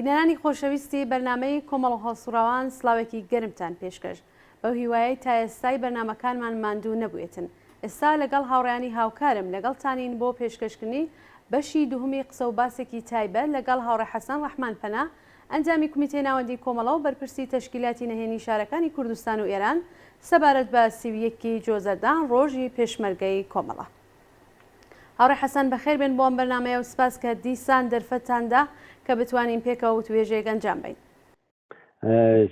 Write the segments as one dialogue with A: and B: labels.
A: بینەرانی خۆشەویستی بەرنامەی کۆمەڵ هەڵسوڕاوان سڵاوێکی گەرمتان پێشکەش بەو هیوایەی تا ئێستای بەرنامەکانمان ماندوو نەبووێتن. ئێستا لەگەڵ هاوڕێیانی هاوکارم لەگەڵتانین بۆ پێشکەشکردنی بەشی دووهەمی قسە و باسێکی تایبەت لەگەڵ هاوڕێ حەسەن ڕەحمانپەنا ئەنجامی کومیتەی ناوەندی کۆمەڵە و بەرپرسی تەشکیلاتی نهێنی شارەکانی کوردستان و ئێران سەبارەت بە 31 جۆزەردان ڕۆژی پێشمەرگەی کۆمەڵە. هاوڕێ حەسەن بەخێر بێن بۆ ئەم بەرنامەیە و سپاس کە دیسان دەرفەتاندا کە بتوانین پێکەوە توێژەیەک ئەنجام بدەین.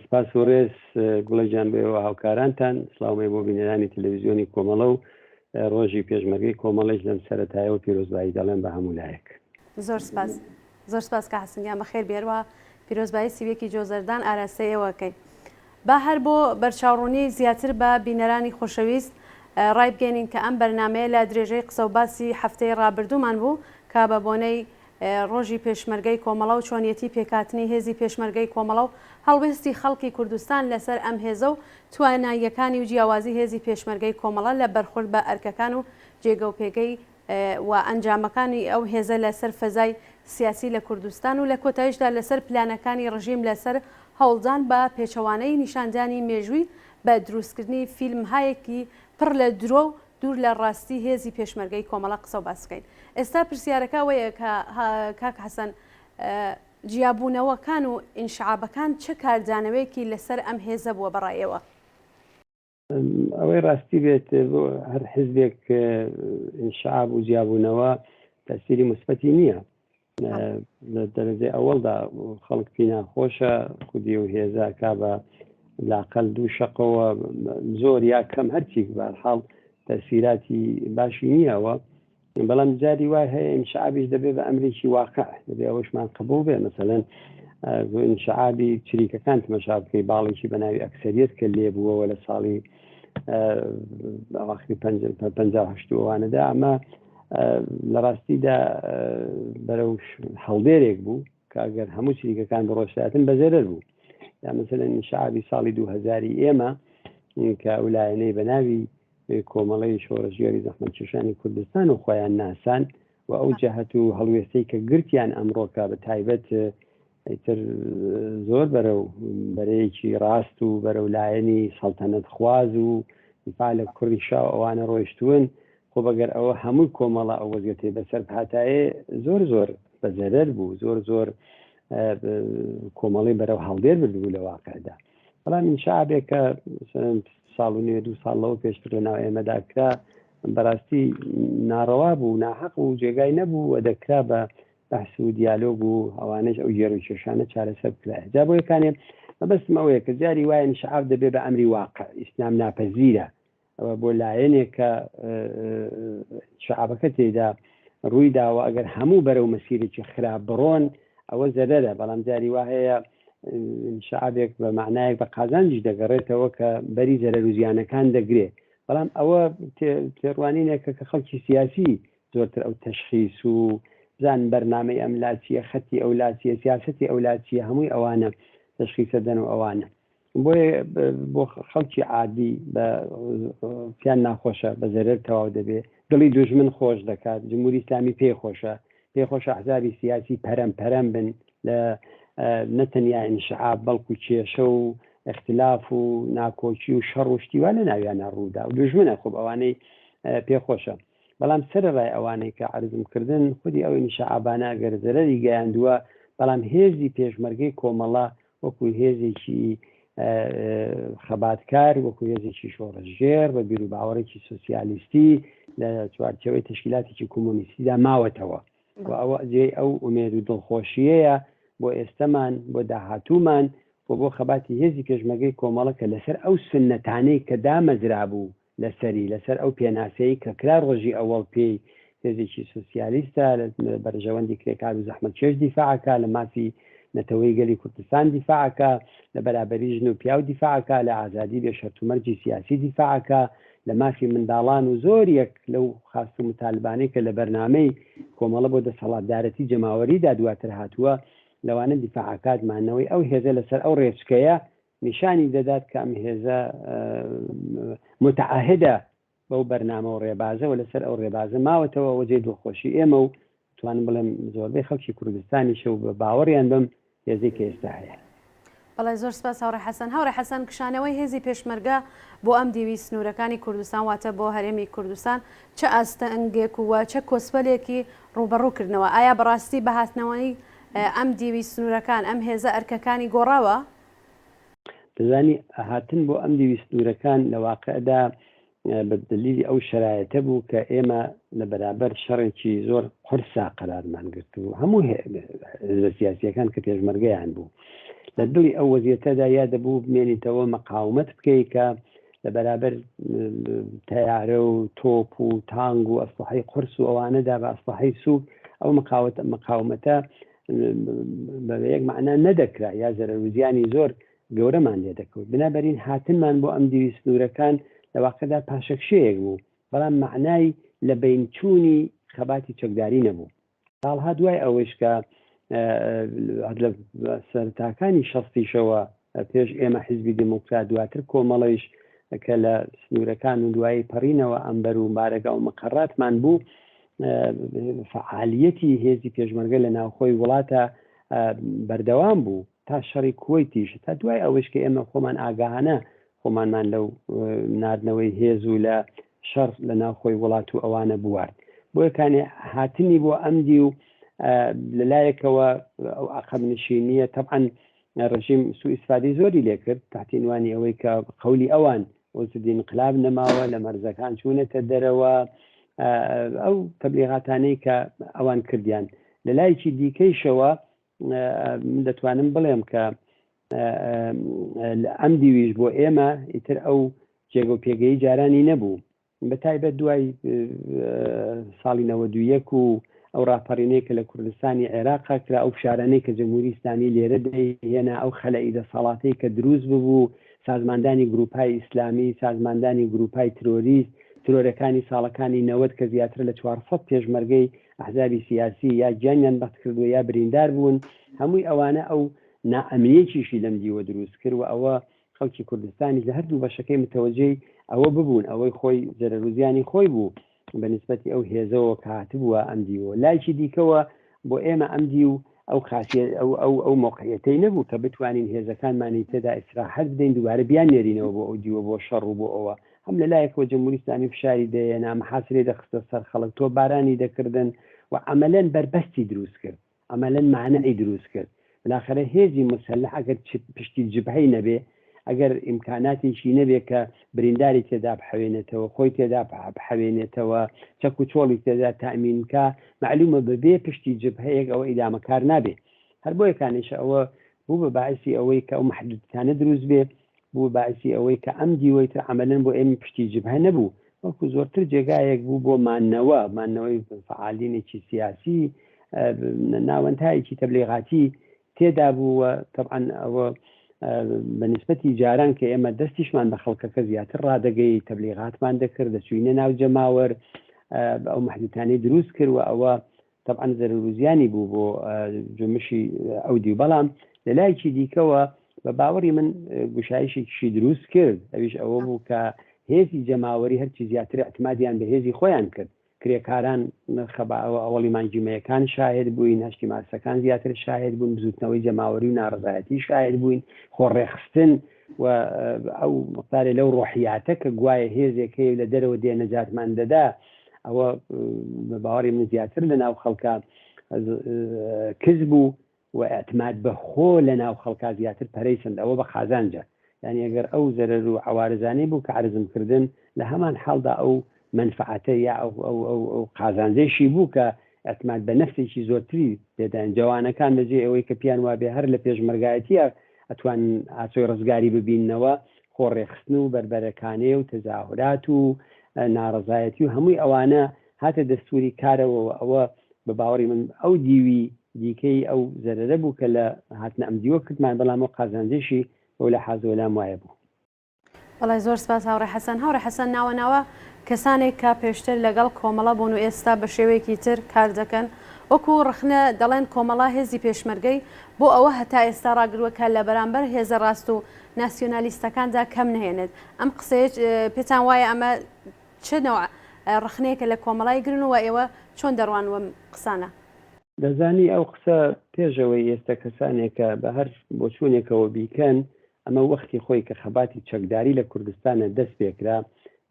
B: سپاس و ڕێز گوڵەجان بێەوە هاوکارانتان، سڵاومەی بۆ بینەرانی تەلەڤیزیۆنی کۆمەڵە و ڕۆژی پێشمەرگەی کۆمەڵەش لەم سەرەتایەوە پیرۆزبایی دەڵێن بە هەموو لایەک.
A: زۆر سپاس کە حەسەنیان بەخێر بێرەوە پیرۆزبایی 31 جۆزەردان ئاراستەیەوەکەی. با هەر بۆ بەرچاوڕوونی زیاتر بە بینەرانی خۆشەویست ڕای بگەێنین کە ئەم بەرنمەیە لە درێژەی قسە و باسی هەفتەی ڕابردوومان بوو کا بە بۆنەی ڕۆژی پێشمەرگەی کۆمەڵە و چۆنیەتی پێکاتنی هێزی پێشمەرگەی کۆمەڵە و هەڵوێستی خەڵکی کوردستان لەسەر ئەم هێزە و تواناییەکانی و جیاوازی هێزی پێشمەرگەی کۆمەڵە لە بەرخورد بە ئەرکەکان و جێگە و پێگەی و ئەنجامەکانی ئەو هێزە لەسەر فەزای سیاسی لە کوردستان و لە کۆتاییشدا لەسەر پلانەکانی ڕژیم لەسەر هەوڵدان بە پێچەوانەی نیشاندانی مێژووی بە دروستکردنی فیلمهایەکی پڕ لە درۆ و دوور لە ڕاستی هێزی پێشمەرگەی کۆمەڵە قسە و باسکەین. ئێستا پرسیارەکە وەیە کە کاک حەسەن جیابوونەوەکان و ئینشعابەکان چه کاردانەوەیەکی لەسەر ئەم هێزە بووە بەڕایەوە؟
B: ئەوەی ڕاستی بێت بۆ هەر حزبێک ئینشعاب و جیابوونەوە تەسیری مثبەتی نییە. لە دەرەجەی ئەوەڵدا خەڵک پێی ناخۆشە خودی و هێزا کا بە لاقل دوو شەقەوە زۆر یا کەم هەرچی بەرحاڵ تەسیراتی باشی نییەوە. بەڵام جاری وای هەیە ئینشعابیش دەبێت بە ئەمریکی واقع دەبێت ئەوەشمان قبول بێ. مەسەلەن ئینشعابی چریکەکان تمەشا بکەی باڵێکی بە ناوی ئەکسەریەت کە لێبووەوە لە ساڵی ئەواخری 1950 ئەمە لە ڕاستیدا بەرەو هەڵدێرێک بوو کە ئەگەر هەموو چریکەکان بڕۆشتاتن بەزێرەر بوو. یا مەسەلەن ئینشعابی ساڵی 2000 ئێمە کە ئەو لایەنەی بە ناوی کۆمەڵەی شۆڕەژێری زەحمەتکێشانی کوردستان و خۆیان ناسان و ئەو جەهەت و هەڵوێستەی کە گرتیان ئەمڕۆکە بە تایبەت تر زۆر بەرەو بەرەیەکی ڕاست و بەرەو لایەنی سەڵتەنەت خواز و دیفاع لە کوڕی شاو ئەوانە ڕۆیشتوون. خۆ بەگەر ئەوە هەمووی کۆمەڵە ئەو وەزگەتەی بەسەر هاتایە زۆر بەزەرەر بوو، زۆر کۆمەڵی بەرەو هەڵدێر بردبوو لە واقعدا. بەڵام ئینشعابێک کە ساڵ و نوێ 2 ساڵەوە پێشتر لە ناو ئێمەدا کرا بەڕاستی ناڕەوا بوو، ناحەق و جێگای نەبوو و دەکرا بە بەحس و دیالۆگ و ئەوانەش ئەو گێڕ و کێشانە چارەسەر بکرایە. جا بۆ یەکانێ مەبەستم ئەوەیە کە جاری وایە ئینشعاب دەبێت بە ئەمری واقع ئیسلام ناپەزیرە. ئەوە بۆ لایەنێک کە شعابەکە تێدا ڕووی داوە ئەگەر هەموو بەرەو مەسیرێکی خراپ بڕۆن ئەوە زەرەرە. بەڵام جاری وا هەیە شعابێک بە معنایەک بە قازانجیش دەگەڕێتەوە کە بەری زەرەر و زیانەکان دەگرێت. بەڵام ئەوە تێڕوانینێکە کە خەڵکی سیاسی زۆرتر ئەو تەشخیص و زان بەرنامەی ئەم لاچیە خەتی ئەو لاچیە سیاسەتی ئەو لاچیە هەمووی ئەوانە تەشخیصە دەن و ئەوانە بۆ خەڵکی عادی بە پیان ناخۆشە بە زەرەر تەواو دەبێت. دڵی دوژمن خۆش دەکات. جمهوری ئیسلامی پێخۆشە ئەحزابی سیاسی پەرەم بن لە نەتەنیا ئینشعاب بەڵکو کێشە و اختلاف و ناکۆچی و شەڕ و شتیوا لە ناویانە ڕوودا و دوژمنە. خۆب ئەوانەی پێخۆشە. بەڵام سەرڕای ئەوانەی کە عەرزم کردن خودی ئەو ئینشعابانە گەر زەرەری گەیاندووە. بەڵام هێزی پێشمەرگەی کۆمەڵە وەکو هێزێکی خەباتکار، وەکو هێزێکی شۆڕەژێر بە بیر و باوەڕێکی سۆسیالیستی لە چوارچێوەی تەشکیلاتێکی کۆمۆنیستیدا ماوەتەوە و ئەوە جێ ئەو ئومێد و دڵخۆشیەیە بۆ ئێستەمان بۆ داهاتوومان بۆ خەباتی هێزی پێشمەرگەی کۆمەڵە کە لەسەر ئەو سنەتانەی کە دامەزرا بوو لەسەر ئەو پێناسەیە کە کرا ڕۆژی ئەوەڵ پێی هێزێکی سۆسیالیستە بەرژەوەندی کرێکار و زەحمەتکێش دیفاعەکە، لە مافی نەتەوەی گەلی کوردستان دیفاعەکە، لە بەرابەری ژن و پیا و دیفاعەکە، لە ئازادی بێ شەرتومەرجی سیاسی دیفاعەکە، لە مافی منداڵان و زۆریەک لەو خاست و متالبانەی کە لە بەرنامەی کۆمەڵە بۆ دەسەڵاتدارەتی جەماوەریدا دواتر هاتووە لەوانە دیفاعەکاتمانەوەی ئەو هێزە لەسەر ئەو ڕێچکەیە نیشانی دەدات کە ئەم هێزە متعاهدە بەو بەرنامە و ڕێبازە و لەسەر ئەو ڕێبازە ماوەتەوە وەجێ دڵخۆشی ئێمە و توانم بڵێم زۆربەی خەڵکی کوردستانیشە و بە باوەڕیان بم هێزێک کە ئێستا هەیە.
A: بەڵێ زۆر سپاس هاوڕێ حەسەن. هاوڕێ حەسەن، کشانەوەی هێزی پێشمەرگە بۆ ئەم دیوی سنوورەکانی کوردستان واتە بۆ هەرێمی کوردستان چه ئاستەنگێک و چه کۆسپەلێکی ڕوبەڕووکردنەوە؟ ئایا بەڕاستی بەهاتنەوەی ئەم دیوی سنوورەکان ئەم هێزە ئەرکەکانی گۆڕاوە؟
B: دەزانی هاتن بۆ ئەم دیوی سنوورەکان لە واقعدا بە دلیلی ئەو شرایەتە بوو کە ئێمە لە بەرابەر شەڕێکی زۆر قورسا قەرارمان گرت و هەموو سیاسیەکان کە پێشمەرگەیان بوو لە دڵی ئەو وەزیەتەدا یا دەبوو بمێنیتەوە مەقاومەت بکەیت کە لە بەرابەر تەیارە و تۆپ و تانگ و ئەسلحەی قورس و ئەوانەدا بە ئەسلحەی سووک ئەو مەقاومەتە بە یەک معنە نەدەکرا یا زەرەرزیانی زۆر گەورەمان لێ دەکەوت. بنابەرین هاتنمان بۆ ئەم دیوی سنوورەکان لە واقعدا پاشەکشەیەک بوو، بەڵام معنای لە بینچوونی خەباتی چەکداری نەبوو. ساڵها دوای ئەوەش کە لە سەرتاکانی شەستیشەوە پێش ئێمە حیزبی دموکرات دواتر کۆمەڵیش کە لە سنوورەکان و دوایی پەڕینەوە ئەمبەر و بارەگا و مەقەڕاتمان بوو، فعالیەتی هێزی پێشمەرگە لە ناوخۆی وڵاتە بەردەوام بوو تا شەڕی کوێیتیش، تا دوای ئەوەش کە ئێمە خۆمان ئاگاهانە خۆمانمان لەو ناردنەوەی هێز و لە شەڕ لە ناوخۆی وڵات و ئەوانە بوارد. بۆیەکانێ هاتنی بۆ ئەمدی و لەلایەکەوە ئەو عەقەبنشینیە طبعاً ڕژیم سوء ئیستفادەی زۆری لێ کرد تحتینوانی ئەوەی کە قەولی ئەوان وەزدی انقلاب نەماوە لە مەرزەکان چوونەتە دەرەوە ئەو تەبلیغاتانەی کە ئەوان کردیان. لە لایەکی دیکەیشەوە من دەتوانم بڵێم کە ئەم دیویش بۆ ئێمە ئیتر ئەو جێگە و پێگەی جارانی نەبوو، بە تایبەت دوای ساڵی 91 و ئەو ڕاپەڕینەیە کە لە کوردستانی عێراقا کرا، ئەو فشارانەی کە جمهوری ئیسلامی لێرە دەهێنا، ئەو خەلەئی دەسەڵاتەی کە دروست ببوو، سازماندانی گروپای ئیسلامی، سازماندانی گروپای ترۆریست، ترۆرەکانی ساڵەکانی 90 کە زیاتر لە 400 پێشمەرگەی ئەحزابی سیاسی یا گیانیان بەخت کردو یا بریندار بوون، هەمووی ئەوانە ئەو نائەمنیەتیشی لەم دیوە دروست کرد و ئەوە خەڵکی کوردستانی لە هەردوو بەشەکەی متەوەجەی ئەوە ببوون، ئەوەی خۆی زەرەرزیانی خۆی بوو بە نسبەتی ئەو هێزەوە کە هاتبووە ئەم دیوە. لایکی دیکەوە بۆ ئێمە ئەم دی و ئەو خاصیت ئەو موقعیەتەی نەبوو کە بتوانین هێزەکانمانی تێدا ئیسراحەت بدەین دووبارە بیان نێرینەوە بۆ ئەو دیوە بۆ شەڕ و بۆ ئەوە هەم لەلایەکەوە جمهوری ئیسلامی فشاری دەیەنا، محاسرەی دەخستە سەر خەڵک، تۆ بارانی دەکردن و عەمەلەن بربەستی دروست کرد، عەمەلەن مانعی دروست کرد. بالاخره هێزی مسلح ئەگەر پشتی جبهەی نەبێ، ئەگەر ئیمکاناتێکی نەبێ کە برینداری تێدا بحەوێنێتەوە، خۆی تێدا بحەوێنێتەوە، چەک و چۆڵی تێدا تامینکە، معلومە بەبێ پشتی جبهەیەک ئەوە ئیدامەکار نابێ. هەر بۆیەکانیش ئەوە بوو بە باعسی ئەوەی کە ئەو محدودیتانە دروست بێ، بوو باعسی ئەوەی کە ئەم دیوەیتر عەمەلەن بۆ ئێمە پشتی جبهە نەبوو، وەکو زۆرتر جێگایەک بوو بۆ مانەوەی فعالینێکی سیاسی، ناوەندایەکی تەبلیغاتی تێدا بووە. طبعاً ئەوە بە نسبەتی جاران کە ئێمە دەستیشمان بە خەڵکەکە زیاتر ڕادەگەی تەبلیغاتمان دەکرد، دەچوینە ناو جەماوەر، ئەو محدودیتانەی دروست کرد و ئەوە طبعاً زەرەرزیانی بوو بۆ جمشی ئەو دی. بەڵام لە لایەکی دیکەوە بە باوەڕی من گوشایشێکیشی دروست کرد، ئەویش ئەوە بوو کە هێزی جەماوەری هەرچی زیاتر ئەتمادیان بە هێزی خۆیان کرد. کرێکاران ئەوەڵی مانجیمەیەکان شاهد بووین، هەشتی ماسەکان زیاتر شاهد بوون، بزوتنەوەی جەماوەری و ناڕزایەتی شاهد بووین، خۆڕێخستن و ئەو مقدارێ لەو ڕۆحیاتە کە گوایە هێزێکی لە دەرەوە دێنەجاتمان دەدا، ئەوە بە باوەڕی من زیاتر لە ناو خەڵکە کز بوو و ئەتماد بەخۆ لە ناو خەڵکا زیاتر پەرەیسند. ئەوە بە خازانجە، یعنی ئەگەر ئەو زەرەر و عوارضانەی بوو کە عرزمکردن لە هەمان حاڵدا ئەو منفعەتە یا ئەو قازانجەیشی بوو کە ئەتماد بە نەفسێکی زۆرتری دەدان. جوانەکان بەجێ ئەوەی کە پیان وابێ هەر لە پێشمەرگایەتیە ئەتوان ئاچۆی ڕزگاری ببینەوە، خۆڕێخستن و بربەرەکانێ و تەزاهورات و ناڕزایەتی و هەمووی ئەوانە هاتە دەستوری کارەوە. ئەوە بە باوەڕی من ئەو دیوی دیکەی ئەو زەرەرە بوو کە لە هاتنە ئەم دیوە کردمان، بەڵام ئەو قازانجەیشی ئەو لە حازۆلام وایە بوو.
A: وڵای زۆر سپاس هاوڕێ حەسەن. هاوڕێ حەسەن، ناوەناوە کەسانێک کە پێشتر لەگەڵ کۆمەڵە بوون و ئێستا بە شێوەیەکی تر کار دەکەن، وەکو ڕخنە دەڵێن کۆمەڵە هێزی پێشمەرگەی بۆ ئەوە هەتا ئێستا ڕاگرووەکە لە بەرامبەر هێزە ڕاست و ناسیۆنالیستەکاندا کەم نهێنێت. ئەم قسەیە پێتان وایە ئەمە چ نەوع ڕخنەیەکە لە کۆمەڵای گرن و ئێوە چۆن دەڕوان وەم قسانە؟
B: دەزانی ئەو قسە پێشەوەی ئێستا کەسانێکە بە هەر بۆچوونێکەوە بیکەن ئەمە وەختی خۆی کە خەباتی چەکداری لە کوردستانە دەست پێکرا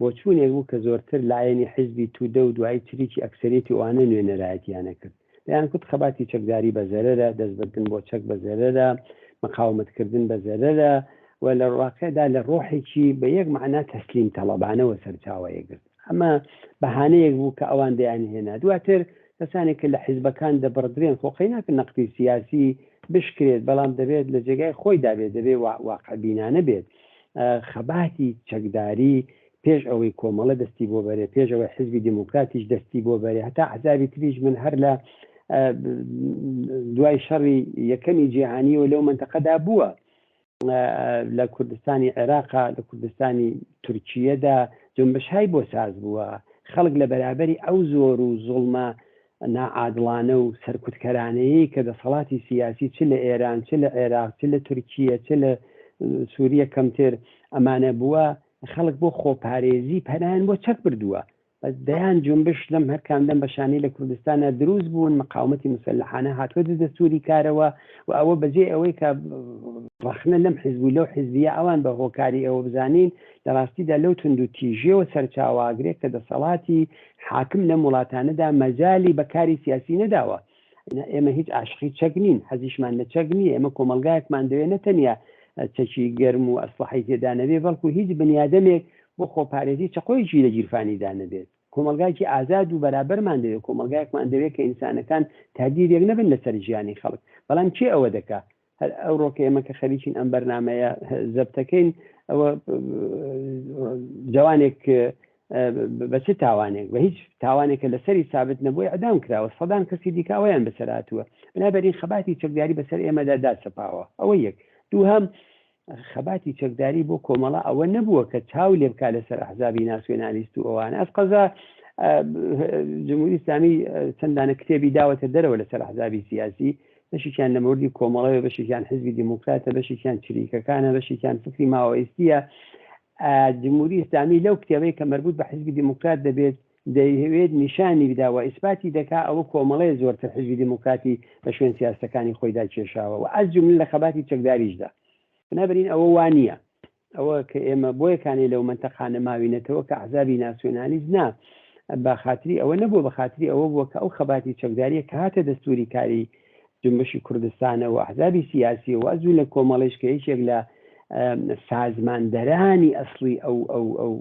B: بۆچوونێک بوو کە زۆرتر لایەنی حیزبی توودە و دوای تریکی ئەکسەرێتی ئەوانە نوێنەرایەتیانە کرد دەیان کوت خەباتی چەکداری بە زەرەرە دەستبردن بۆ چەک بە زەرەرە مقاومەتکردن بە زەرەرە و لە ڕاقەدا لە ڕۆحێکی بە یەک معنا تەسلیم تەڵەبانەوە سەرچاوەیەگرت ئەمە بەهانەیەک بوو کە ئەوان دەیان هێنا دواتر کەسانێک کە لە حیزبەکان دەبڕدرێن خۆخەی ناکە نەقدی سیاسی بشکرێت بەڵام دەبێت لە جێگای خۆی دابێت دەبێت واقعبینانە بێت خەباتی چەکداری پێش ئەوەی کۆمەڵە دەستی بۆ بەرێ پێش ئەوەی حیزبی دیموکراتیش دەستی بۆ بەرێ هەتا عەزابی تریش من هەر لە دوای شەڕی یەکەمی جیهانی و لەو منتەقەدا بووە لە کوردستانی عێراقا لە کوردستانی تورکیەدا جنبشهای بۆ ساز بووە خەڵک لە بەرابەری ئەو زۆر و زوڵمە ناعادڵانە و سەرکوتکەرانەیە کە دەسەڵاتی سیاسی چ لە ئێران چ لە عێراق چ لە تورکیە چ لە سووریە کەمتر ئەمانە بووە خەڵک بۆ خۆپارێزی پەنایان بۆ چەک بردووە دەیان جنبش لەم هەر کامدەم بەشانەی لە کوردستانە دروست بوون مقاومەتی مسلحانە هاتووە دەستوری کارەوە و ئەوە بەجێ ئەوەی کە ڕەخنە لەم حیزب و لەو حیزبیە ئەوان بە هۆکاری ئەوە بزانین لە ڕاستیدا لەو تونند و تیژەوە سەرچاواگرێت کە دەسەڵاتی حاکم لە وڵاتانەدا مەجالی بەکاری سیاسی نەداوە ئێمە هیچ عاشقی چەک نین حەزیشمان لە چەک نییە ئێمە کۆمەلگایەکمان دەوێت نەتەنیا چەکی گەرم و ئەسلحەی تێدا نەبێ بەڵکو هیچ بنیادەمێک بۆ خۆپارێزی چقۆیکی لە گیرفانیدا نەبێت کۆمەلگایکی ئازاد و بەرابەرمان دەوێت کۆمەلگایەکمان دەوێت کە ئینسانەکان تادیرێک نەبن لەسەر ژیانی خەڵک بەڵام چێ ئەوە دەکات هەر ئەو ڕۆکە ئێمە کە خەریکین ئەم بەرنامەیە زەبتەکەین ئەوە جوانێک بە چ تاوانێک بە هیچ تاوانێکە لەسەری ثابت نەبووی ئەدام کراوە سەدان کەسی دیکاوەیان بەسەراتوە بنابەرین خەباتی چەکداری بەسەر ئێمەدا داسەپاوە ئەوە یەک دووهەم خەباتی چەکداری بۆ کۆمەڵە ئەوە نەبووە کە چاو لێ بکات لەسەر ئەحزابی ناسیۆنالیست و ئەوانە ئەسقەزا جمهوری ئیسلامی چەندانە کتێبی داوەتە دەرەوە لەسەر ئەحزابی سیاسی بەشێکیان لە موردی کۆمەڵەوە بەشێکیان حیزبی دیموکراتە بەشێکیان چریکەکانە بەشێکیان فکری ماوەئیستیە جمهوری ئیسلامی لەو کتێبەی کە مربوط بە حیزبی دیموکرات دەبێت دەیەوێت نیشانی بداوە ئیسپاتی دەکا ئەوە کۆمەڵەیە زۆرتر حیزبی دیموکراتی بە شوێن سیاسەکانی خۆیدا کێشاوە و ئەس جملە لە خەباتی چەکداریشدا بنابەرین ئەوە وانە ئەوە کە ئێمە بۆیەکانی لەو منتەقانە ماوینەتەوە کە ئەحزابی ناسیۆنالیست نا بە خااتری ئەوە نەبووە بە خااتری ئەوە بووە کە ئەو خەباتی چەکداریە کە هاتە دەستوری کاری جنبشی کوردستانە و ئەحزابی سیاسی و ئەزوو لە کۆمەڵێش کە هیچێک لە سازماندەرانی ئەسڵی ئەو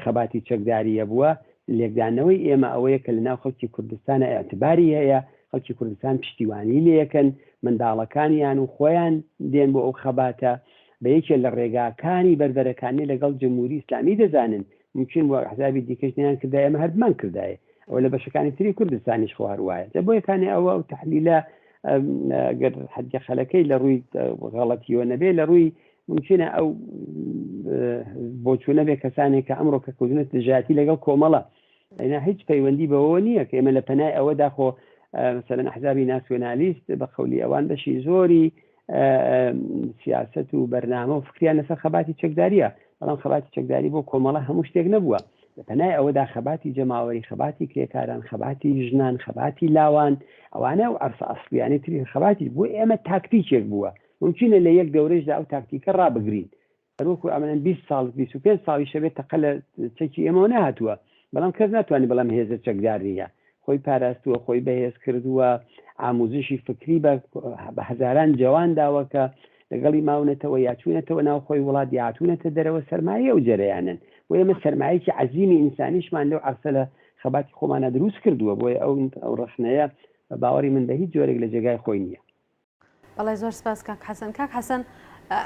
B: خەباتی چەکداریە بووە لێکدانەوەی ئێمە ئەوەیە کە لە ناو خەڵکی کوردستانە ئەعتباری هەیە خەڵکی کوردستان پشتیوانی لەکەن منداڵەکانیان و خۆیان دێن بۆ ئەو خەباتە بە یەکێ لە ڕێگاکانی بەربەرەکانی لەگەڵ جمهوری ئیسلامی دەزانن ممکن بۆ ئەحزابی دیکەشتیان کردای ئەمە هەردمان کردایە ئەو لە بەشەکانی تری کوردستانیش خوار وایە لە بۆ یەکانی ئەوە ئەو تحلیلە گەر حەدیە خەلەکەی لە ڕووی غەڵەتیوە نەبێ لە ڕووی ممکنە ئەو بۆچوونە بێ کەسانێک کە ئەمڕۆ کە کەوتنە دژاتی لەگەڵ کۆمەڵە ئەینا هیچ پەیوەندی بەوە نییە کە ئێمە لە پەنای ئەوەدا خۆ مثلا ئەحزابی ناسیۆنالیست بە قەولی ئەوان بەشی زۆری سیاست و بەرنامە و فکریان لەسەر خەباتی چەکداریە بەڵام خەباتی چەکداری بۆ کۆمەڵە هەموو شتێک نەبووە لە پەنای ئەوەدا خەباتی جەماوەری خەباتی کرێکاران خەباتی ژنان خەباتی لاوان ئەوانە و عەرسە ئەسڵیانی تری خەباتی بۆ ئێمە تاکتیکێک بووە ممکنە لە یەک دەورەشدا ئەو تاکتیکە ڕابگرین هەروەکو ئەمەن 20 ساڵ 25 ساڵی شەبێت تەقە لە چەکی ئێمەوە نهاتووە بەڵام کەس ناتوانێت بەڵام هێزە چەکدار نیە خۆی پاراستووە خۆی بەهێز کردووە ئاموزشی فکری بە هەزاران جوان داوە کە لەگەڵی ماونەتەوە یاچوونەتەوە ناو خۆی وڵات یاچوونەتە دەرەوە سەرمایە و جەرەیانن بۆ ئێمە سەرمایەکی عەزیمی ئینسانیشمان لەو عەرسە لە خەباتی خۆمانە دروست کردووە بۆیە ئەو ڕەخنەیە بە باوەڕی من بە هیچ جۆرێک لە جێگای خۆی نییە.
A: بەڵێ زۆر سپاس کاک حەسەن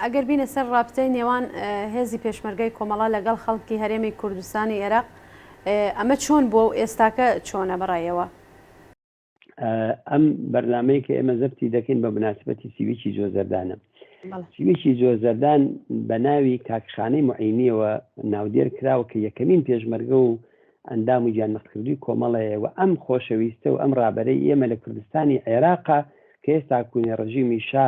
A: ئەگەر بینە سەر ڕابطەی نێوان هێزی پێشمەرگەی کۆمەڵا لەگەڵ خەڵکی هەرێمی کوردستانی عێراق ئەمە چۆن بۆ ئێستاکە چۆنە بەڕایەوە؟
B: ئەم بەرنامەی کە ئێمە زەبتی دەکەین بە مناسبەتی سیویکی جۆزەردانە سیویکی جۆزەردان بە ناوی کاکخانەی معینیەوە ناودێر کراوە کە یەکەمین پێشمەرگە و ئەندام و گیانمەختکردوی کۆمەڵەیە و ئەم خۆشەویستە و ئەم ڕابەرەی ئێمە لە کوردستانی عێراقا کە ئێستا کوونێ ڕژیمی شا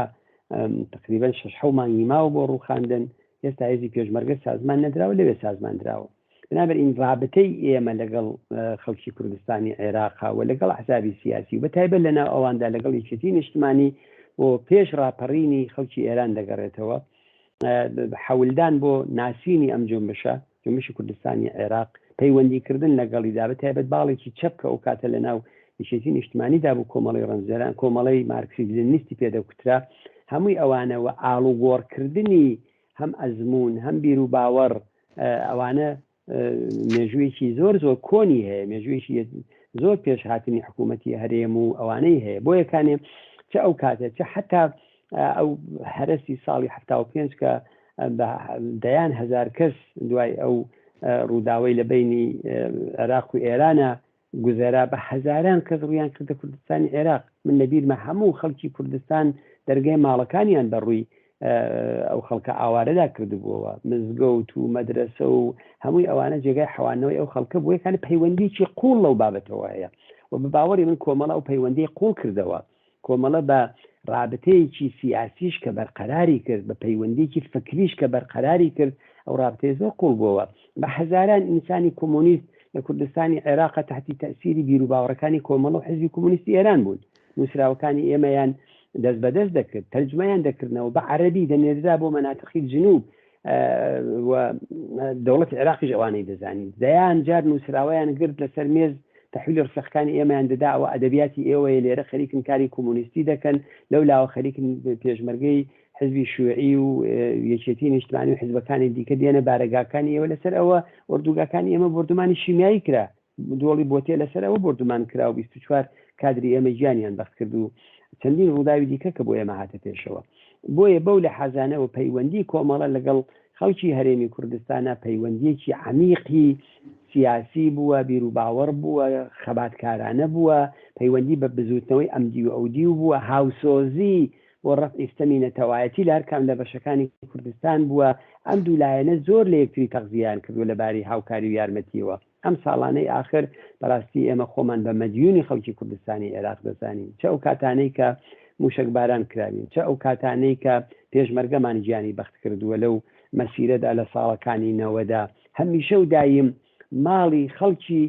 B: تقریبا 6 مانگی ماوە بۆ ڕووخاندن ئێستا هێزی پێشمەرگە سازمان نەدراوە لەوێ سازماندراوە بنابراین رابطەی ئێمە لەگەڵ خەڵکی کوردستانی عێراقا و لەگەڵ حسابی سیاسی و بەتایبەت لەناو ئەواندا لەگەڵ یەکێتی نیشتمانی بۆ پێش ڕاپەڕینی خەڵکی ئێران دەگەڕێتەوە حەولدان بۆ ناسینی ئەم جنبشی کوردستانی عێراق پەیوەندیکردن لەگەڵیدا بەتایبەت باڵێکی چەپکە ئەو کاتە لەناو یەکێتی نیشتمانیدا بوو کۆمەڵی ڕەنجەران کۆمەڵی مارکسیزمنیستی پێدەکوترا هەمووی ئەوانەوە ئاڵوگۆڕکردنی هەم ئەزمون هەم بیر و باوەڕ ئەوانە مێژوویەکی زۆر کۆنی هەیە مێژوویەکی زۆر پێش هاتنی حکوومەتی هەرێم و ئەوانەی هەیە بۆ یەکانێ چه ئەو کاتە چه حتا ئەو هەرسی ساڵی 75 کە دەیان هەزار کەس دوای ئەو ڕووداوەی لە بینی عێراق و ئێرانە گوزەرا بە هەزاران کەس ڕویان کردە کوردستانی عێراق من لەبیرمە هەموو خەڵکی کوردستان دەرگای ماڵەکانیان بەڕووی ئەو خەڵکە ئاوارەدا کردبووەوە مزگەوت و مەدرسە و هەمووی ئەوانە جێگای حەوانەوەی ئەو خەڵکە بوو یەکانە پەیوەندیی قوڵ لەو بابەتەوە هەیە و بە باوەڕی من کۆمەڵە ئەو پەیوەندی قوڵ کردەوە کۆمەڵە بە رابطەیەکی سیاسیش کە بەرقەراری کرد بە پەیوەندیکی فکریش کە بەرقەراری کرد ئەو رابطەیە زۆر قوڵ بووەوە بە هەزاران ئینسانی کۆمۆنیست لە کوردستانی عێراق تحتی تەسیری بیر و باوەڕەکانی کۆمەڵە و حزبی کۆمۆنیستی ئێران بوون نووسراوەکانی ئێمەیان دەست بەدەست دەکرد تەرجمەیان دەکردنەوە بە عەرەبی دەنێردا بۆ مەناتقی جنوب و دەوڵەتی عێراقیش ئەوانەی دەزانین دەیان جار نووسراوەیان گرت لەسەر مێز تحویل ڕفەقەکانی ئێمەیان دەدا ئەوە ئەدەبیاتی ئێوەیە لێرە خەریکن کاری کۆمۆنیستی دەکەن لەو لاوە خەریکن پێشمەرگەی حزبی شوعی و یەکێتی نیشتمانی و حزبەکانی دیکە دێنە بارەگاکانی ئێوە لەسەر ئەوە ئۆردوگاکانی ئێمە بردومانی شیمیایی کرا دۆڵی بۆتێ لەسەر ئەوە بردومان کرا و 24 کادری ئێمە گیانیان بەخت کرد و چەندین ڕووداوی دیکە کە بۆ ئێمە هاتە پێشەوە بۆیە بەو لە حەزانەوە پەیوەندی کۆمەڵە لەگەڵ خەڵکی هەرێمی کوردستانە پەیوەندیەکی عمیقی سیاسی بووە بیر و باوەڕ بووە خەباتکارانە بووە پەیوەندی بە بزوتنەوەی ئەمدی و ئەودی و بووە هاوسۆزی بۆ ڕەفعی ئیستەمی نەتەوایەتی لە هەرکام لە بەشەکانی کوردستان بووە ئەم دوو لایەنە زۆر لە یەکتری تەغزیان کردووە لەباری هاوکاری و یارمەتیەوە ئەم ساڵانەی آخر بەڕاستی ئێمە خۆمان بە مەدیونی خەڵکی کوردستانی عێراق دەزانین چه ئەو کاتانەی کە موشک باران کراوین چه ئەو کاتانەی کە پێشمەرگەمان گیانی بەخت کردووە لەو مەسیرەدا لە ساڵەکانی نەوەدا هەمیشە و دایم ماڵی خەڵکی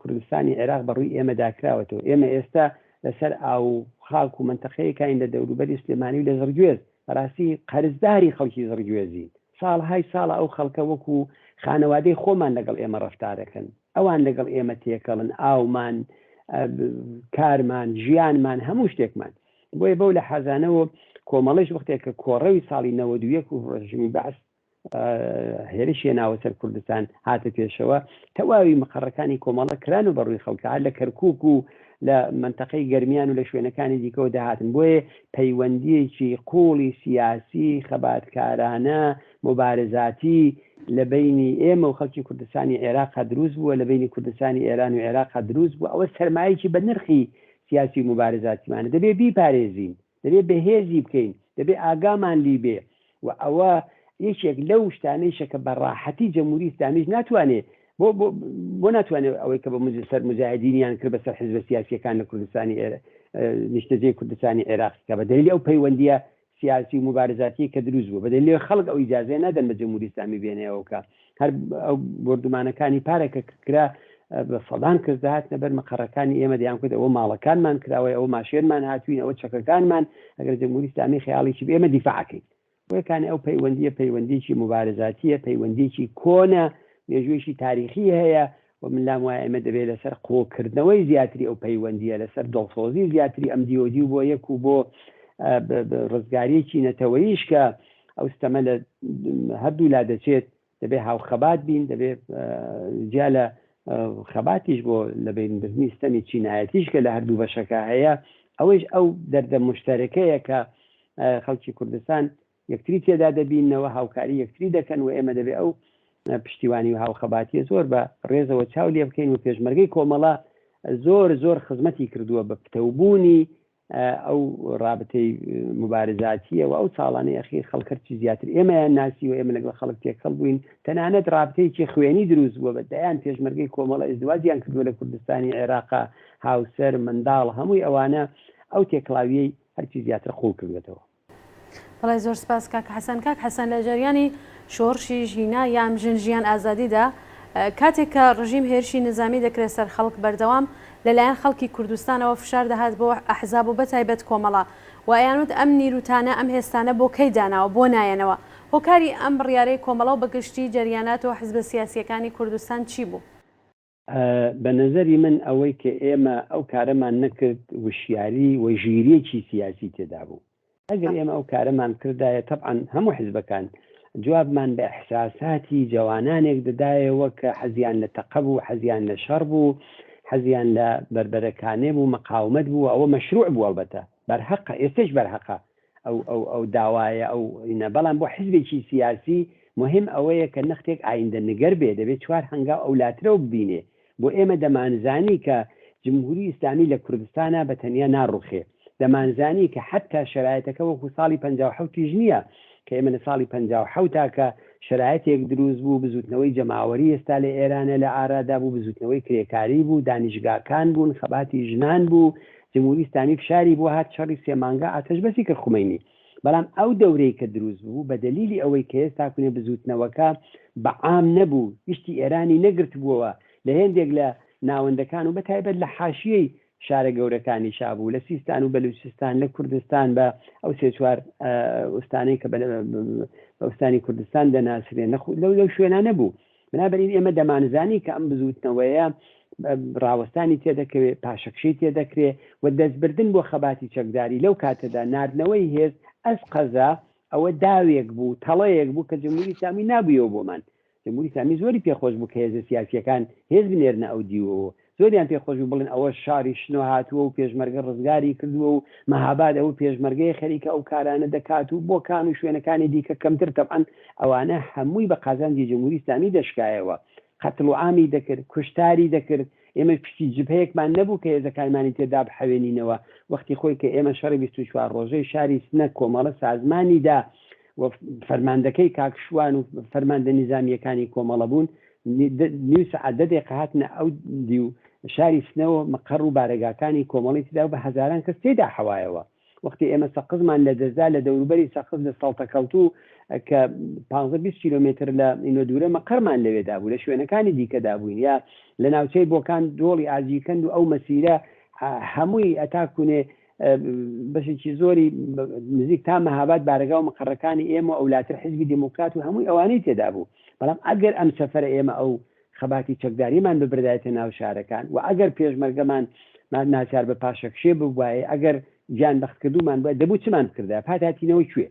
B: کوردستانی عێراق بەڕووی ئێمە داکراوەتەوە ئێمە ئێستا لەسەر ئاو خاک و منتەقەیەکین لە دەوروبەری سلێمانی و لە زەرگوێز بەڕاستی قەرزداری خەڵکی زەرگوێزی ساڵهای ساڵە ئەو خەڵکە وەکو خانەوادەی خۆمان لەگەڵ ئێمە ڕەفتارەکەن ئەوان لەگەڵ ئێمە تێکەڵن ئاومان کارمان ژیانمان هەموو شتێکمان بۆیە بەو لە حەزانەوە کۆمەڵەش وەختێک کە کۆڕەوی ساڵی 91 و ڕژمی بەعس هێرشی ناوە سەر کوردستان هاتە پێشەوە تەواوی مقڕەکانی کۆمەڵە کران و بەڕووی خەڵکە لە کەرکووک و لە منتەقەی گەرمیان و لە شوێنەکانی دیکەەوە داهاتن بۆیە پەیوەندیەکی قوڵی سیاسی خەباتکارانە مبارزاتی لە بینی ئێمە و خەڵکی کوردستانی عێراق دروست بووە لە بینی کوردستانی ئێران و عێراق دروست بوو ئەوە سەرمایەکی بە نرخی سیاسی مبارزاتیمانە دەبێ بیپارێزین دەبێ بەهێزی بکەین دەبێ ئاگامان لی بێ و ئەوە یەکێک لەو شتانەیشە کە بەڕاحەتی جەمهوری ئیسلامیش ناتوانێت بۆ ناتوانێت ئەوەی کە بە سەر مجاهدینیان کرد بەسەر حزب سیاسیەکان لە کوردستانی نیشتەجێی کوردستانی عێراقیکە بە دلیل ئەو پەیوەندیە سیاسی و مبارزاتی کە دروست بوو بە دلیل خەڵک ئەو ئیجازە نەدەن بە جەمهوری ئیسلامی بێنێەوەکە هەر ئەو بردومانەکانی پارێکە کرا بە سەدان کەس داهاتنە بەر مەقەڕەکانی ئێمە دەیان کرد ئەوە ماڵەکانمان کراوە ئەوە ماشێنمان هاتوین ئەوە چەکەکانمان ئەگەر جەمهوری ئیسلامی خەیاڵێکی بێ ئێمە دیفاعەکەین وەکانی ئەو پەیوەندیەکی مبارزاتیە پەیوەندیەکی کۆنە مێژوویەکی تاریخی هەیە و من لام وایە ئێمە دەبێت لەسەر قۆکردنەوەی زیاتری ئەو پەیوەندیە لەسەر دڵسۆزی زیاتری ئەم دیۆدی بۆ یەک و بۆ ڕزگاریەکی نەتەوەییش کە ئەو ستەمە لە هەردوو لا دەچێت دەبێت هاوخەبات بین دەبێت جیا لە خەباتیش بۆ لە بینبردنی ستەمی چینایەتیش کە لە هەردوو بەشەکە هەیە ئەوەش ئەو دەردە مشتەرەکەیە کە خەڵکی کوردستان یەکتری تێدا دەبینەوە هاوکاری یەکتری دەکەن و ئێمە دەبێت ئەو پشتیوانی و هاوخەباتیە زۆر بە ڕێزەوە چاو لێ بکەین و پێشمەرگەی کۆمەڵە زۆر خزمەتی کردووە بە پتەوبوونی ئەو رابطەی مبارزاتیە و ئەو ساڵانەی ئەخیر خەڵکەرکی زیاتر ئێمەیان ناسی و ئێمە لەگەڵ خەڵک تێکەڵ بووین تەنانەت رابطەیەکی خوێنی دروست بووە بە دەیان پێشمەرگەی کۆمەڵە ئەزدواجیان کردووە لە کوردستانی عێراقا هاوسەر منداڵ هەمووی ئەوانە ئەو تێکڵاویەی هەرچی زیاتر خۆڵ کردوێتەوە
A: بەڵێ زۆر سپاس کاک حەسەن. کاک حەسەن لە جریانی شۆڕشی ژینا یان ژیان ئازادیدا کاتێک کە ڕژیم هێرشی نظامی دەکرێت سەر خەڵک بەردەوام لەلایەن خەڵکی کوردستانەوە فشار دەهات بۆ ئەحزاب و بەتایبەت کۆمەڵە و ئەیانوت ئەم نیروتانە ئەم هێستانە بۆ کەی داناوە بۆ نایەنەوە. هۆکاری ئەم بڕیارەی کۆمەڵە و بەگشتی جەریاناتەوە حزبە سیاسیەکانی کوردستان چی بوو؟
B: بە نظری من ئەوەی کە ئێمە ئەو کارەمان نەکرد وشیاری و ژیرێکی سیاسی تێدا بوو. ئەگەر ئێمە ئەو کارەمان کردایە طبعاً هەموو حزبەکان جوابمان بە احساساتی جوانانێک دەدایەوە کە حەزیان لە تەقە بوو، حەزیان لە شەڕ بوو، حەزیان لە بربەرەکانێ بوو، مەقاومەت بوو، ئەوە مەشروع بوو ئەلبەتە بەرحەقە، ئێستش بەرحەقە ئەو داوایە ئەو بەڵام بۆ حزبێکی سیاسی مهم ئەوەیە کە نەختێک ئایندە نگەر بێ دەبێت چوار هەنگاو ئەولاترەوە ببینێ. بۆ ئێمە دەمانزانی کە جمهوری ئیسلامی لە کوردستانە بە تەنیا ناڕوخێ، دەمانزانی کە حتا شرایەتەکە وەکو ساڵی 57 نییە کە ئێمە لە ساڵی 57 تاکە شرایەتێک دروست بوو، بزوتنەوەی جەماوەری ئێستا لە ئێرانە لە ئارادا بوو، بزوتنەوەی کرێکاری بوو، دانیشگاکان بوون، خەباتی ژنان بوو، جمهوری ئیسلامی فشاری بوو هات شەڕی سێمانگە ئاتەش بەسی کرد خومەینی. بەڵام ئەو دەورەی کە دروست بوو بە دلیلی ئەوەی کە ئێستا کوێ بزوتنەوەکە بەعام نەبوو، گشتی ئێرانی نەگرت بووەوە لە هێندێک لە ناوەندەکان و بەتایبەت لە حاشیەی شارە گەورەکانی شابوو لە سیستان و بەلوچستان لە کوردستان بە ئەو سێ چوار ئوستانەی کە ئەوستانی کوردستان دەناسرێن لەو شوێنانە بوو. بنابەرین ئێمە دەمانزانی کە ئەم بزوتنەوەیە ڕاوەستانی تێدەکەوێت، پاشەکشەی تێدەکرێت و دەستبردن بۆ خەباتی چەکداری لەو کاتەدا ناردنەوەی هێز ئەس قەزا ئەوە داوێک بوو، تەڵەیەک بوو کە جمهوری ئیسلامی نابوویەوە بۆمان. جمهوری ئیسلامی زۆری پێخۆش بوو کە هێزە سیاسیەکان هێز بنێرنە ئەو دیوەوە، زۆریان پێخۆش بوو بڵێن ئەوە شاری شنۆ هاتووە و پێشمەرگە ڕزگاری کردووە و مەهاباد ئەو پێشمەرگەی خەریکە ئەو کارانە دەکات و بۆکان و شوێنەکانی دیکە کەمتر تەبعەن ئەوانە هەمووی بە قازانجی جمهوری ئیسلامی دەشکایەوە، قەتڵ و عامی دەکرد، کوشتاری دەکرد. ئێمە پشتی جبهەیەکمان نەبوو کە هێزەکانمانی تێدا بحەوێنینەوە وەختی خۆی کە ئێمە شەڕی 24 ڕۆژەی شاری سنە کۆمەڵە سازمانیدا و فەرماندەکەی کاکشوان و فەرماندە نیزامیەکانی کۆمەڵە بوون، نیو سەعات دەدێک هاتنە ئەو دی و شاری سنەوە مەقەڕ و بارەگاکانی کۆمەڵی تدا و بە هەزاران کەس تێدا حەوایەوە. وەختی ئێمە سەقزمان لە دەزدا لە دەوروبەری سەقز لە ساڵتەکەوتوو کە 15 کیلومتر لە ئینۆ دوورە مەقەرمان لەوێدا بوو، لە شوێنەکانی دیکەدا بووین یا لە ناوچەی بۆکان دۆڵی ئاجیکەند و ئەو مەسیرە هەمووی ئەتاکوونێ بەشێکی زۆری نزیک تا مەهاباد بارەگا و مەقەڕەکانی ئێمە ئەولاتر حزبی دموکرات و هەمووی ئەوانەی تێدا بوو. بەڵام ئەگەر ئەم سەفەرە ئێمە ئەو خەباتی چەکداریمان ببردایەتە ناو شارەکان و ئەگەر پێشمەرگەمان ناچار بە پاشەکشێ بووایە، ئەگەر گیان بەختکردومان بووە دەبوو چمان بکردا پاتاتینەوە کوێ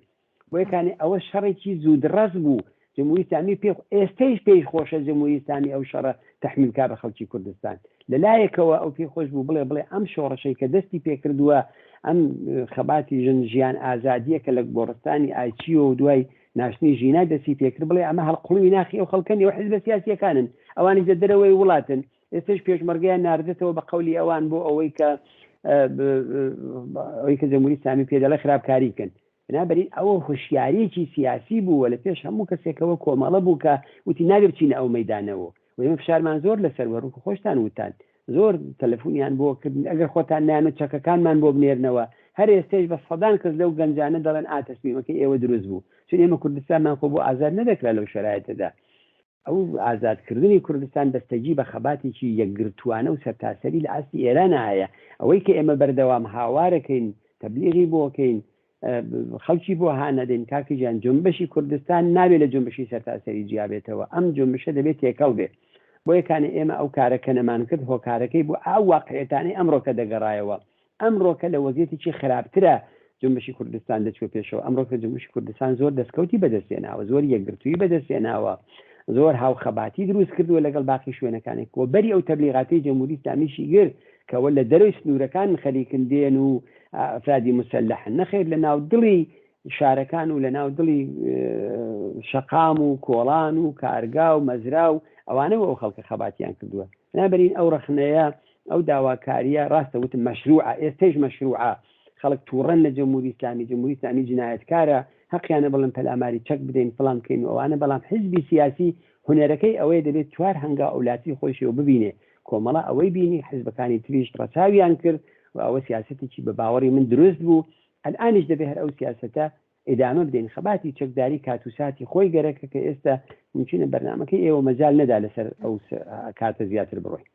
B: بۆ یەکانی ئەوە شەڕێکی زوودڕەس بوو. جمهوری ئیسلامی ئێستەیش پێی خۆشە جمهوری ئیسلامی ئەو شەڕە تەحمیلکا بە خەڵکی کوردستان لەلایەکەوە ئەو پێی خۆش بوو بڵێ ئەم شۆڕەشەی کە دەستی پێکردووە ئەم خەباتی ژیان ئازادیە کە لە گۆڕستانی ئایچیۆ و دوای ناشنی ژینا دەستی پێکرد بڵێ ئەمە هەڵقوڵی ناخی ئەو خەڵکەنی و حزبە سیاسیەکانن ئەوانی دەرەوەی وڵاتن ئێستش پێشمەرگیان ناردێتەوە بە قەولی ئەوان بۆ ئەوەی کە جمهوری ئیسلامی پێدەڵێ خراپکاری بکەن. بنابەرین ئەوە هوشیارێکی سیاسی بووە لە پێش هەموو کەسێکەوە کۆمەڵە بوو کە وتی نابێ بچینە ئەو مەیدانەوە و ئێمە فشارمان زۆر لەسەر وەڕووکە خۆشتان وتان زۆر تەلەفۆنیان بۆ کردن ئەگەر خۆتان نایەنە چەکەکانمان بۆ بنێرنەوە هەر ئێستش بە سەدان کەس لەو گەنجانە دەڵێن ئاتەسمیمەکەی ئێوە دروست بوو چون ئێمە کوردستانمان خۆ بۆ ئازاد نەدەکرا لەو شرایەتەدا. ئەو ئازادکردنی کوردستان دەستەجی بە خەباتێکی یەکگرتووانە و سەرتاسەری لە ئاستی ئێرانە هەیە. ئەوەی کە ئێمە بەردەوام هاوارەکەین تەبلیغی بۆکەین خەڵکی بۆ هانەدەین کاکیجان جنبشی کوردستان نابێت لە جنبشی سەرتاسەری جیابێتەوە ئەم جنبشە دەبێت تێکەڵ بێت. بۆ یەکانە ئێمە ئەو کارەکە نەمان کرد هۆکارەکەی بۆ ئاو واقعیەتانی ئەمڕۆکە دەگەڕایەوە. ئەمڕۆکە لە وەزیەتێکی خراپترە جنبشی کوردستان دەچوە پێشەوە. ئەمڕۆکە جنبشی کوردستان زۆر دەستکەوتی بەدەستێناوە، زۆر یەکگرتووی بەدەستێناوە، زۆر هاوخەباتی دروست کردووە لەگەڵ باقی شوێنەکانێک و بەری ئەو تەبلیغاتی جمهوری ئیسلامیشی گر کەوە لە دەروی سنوورەکان خەریکن دێن و ئەفرادی مسلحن نەخێر لە ناو دڵی شارەکان و لە ناو دڵی شەقام و کۆڵان و کارگا و مەزرا و ئەوانەوە ئەو خەڵکە خەباتیان کردووە. بنابەرین ئەو ڕەخنەیە ئەو داواکاریە ڕاستە وتم مەشروعە، ئێستەش مەشروعە. خەڵک تووڕەن لە جمهوری ئیسلامی جینایەتکارە حەقیانە بڵن پەلاماری چەک بدەین فڵان بکەین و ئەوانە. بەڵام حزبی سیاسی هونەرەکەی ئەوەیە دەبێت چوار هەنگا ئەولاتی خۆشیەوە ببینێ کۆمەڵە ئەوەی بینی حزبەکانی تریش ڕەچاویان کرد و ئەوە سیاسەتێکی بە باوەڕی من دروست بوو. ئەلئانیش دەبێت هەر ئەو سیاسەتە ئێدامە بدەین خەباتی چەکداری کاتوساتی خۆی گەرەکە کە ئێستا ممکنە بەرنامەکەی ئێوە مەجال نەدا لەسەر ئەو کاتە زیاتر بڕۆی.